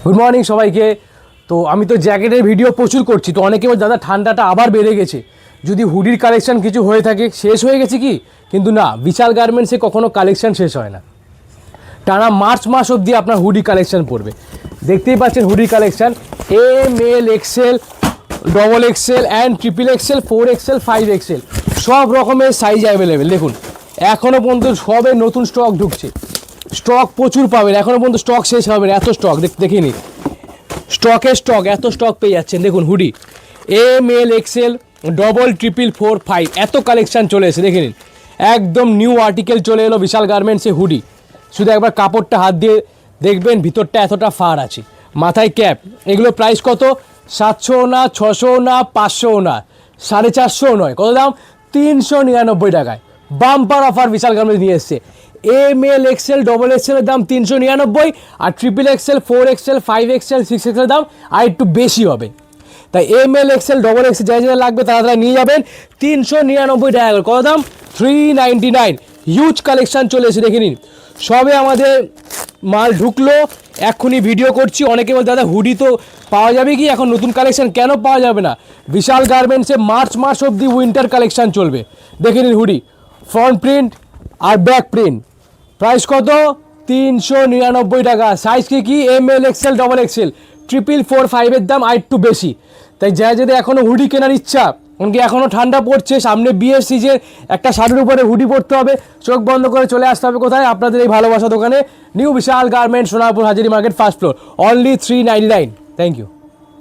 Good morning সবাইকে। তো আমি তো জ্যাকেটের ভিডিও প্রচুর করছি, তো অনেকে বলে দাদা ঠান্ডাটা আবার বেড়ে গেছে, যদি হুডির কালেকশন কিছু হয়ে থাকে শেষ হয়ে গেছে কি? কিন্তু না, বিশাল গার্মেন্টসে কখনো কালেকশন শেষ হয় না, টানা মার্চ মাস অবধি আপনার হুডি কালেকশন পড়বে। দেখতেই পাচ্ছেন hoodie collection M L XL, double XL and triple XL, 4XL 5XL সব রকমের সাইজ অ্যাভেলেবেল। দেখুন এখনও পর্যন্ত সবে নতুন স্টক ঢুকছে, স্টক প্রচুর পাবেন, এখনও পর্যন্ত স্টক শেষ হবে না, এত স্টক দেখিনি, স্টক এত স্টক পেয়ে যাচ্ছেন। দেখুন hoodie M L XL double triple 4 5 এত কালেকশান চলে এসে দেখে নিন, একদম নিউ আর্টিকেল চলে এলো বিশাল গার্মেন্টসে হুডি। শুধু একবার কাপড়টা হাত দিয়ে দেখবেন ভিতরটা এতটা ফার আছে, মাথায় ক্যাপ। এগুলো প্রাইস কত? 700 না, 600 না, 500 না, 450 নয়, কত দাম? 399 টাকায় বাম্পার অফার বিশাল গার্মেন্টস নিয়ে এসছে। এম এল এক্সেল ডবল এক্সেলের দাম 399, আর triple XL 4XL 5XL 6XL দাম আর একটু বেশি হবে। তাই M L XL double XL যা যা লাগবে তারা নিয়ে যাবেন 399 টাকা। কত দাম? 399। হিউজ কালেকশান চলে এসে দেখে নিন, সবে আমাদের মাল ঢুকলো, এক্ষুনি ভিডিও করছি। অনেকে বলতে দাদা হুডি তো পাওয়া যাবে কি এখন নতুন কালেকশান? কেন পাওয়া যাবে না? বিশাল গার্মেন্টসে মার্চ মাস অবধি উইন্টার কালেকশান চলবে। দেখে নিন হুডি ফ্রন্ট প্রিন্ট আর ব্যাক প্রিন্ট, প্রাইস কত? 399 টাকা। সাইজ কি? M L XL double XL, triple 4 5-এর দাম আর একটু বেশি। তাই যা যদি এখনও হুডি কেনার ইচ্ছা, এমনকি এখনও ঠান্ডা পড়ছে, সামনে বিয়ের সিজন, একটা শাড়ির উপরে হুডি পরতে হবে, চোখ বন্ধ করে চলে আসতে হবে কোথায়? আপনাদের এই ভালোবাসা দোকানে, new Bishal garments, Sonarpur Hazari market, first floor, only 399। Thank you.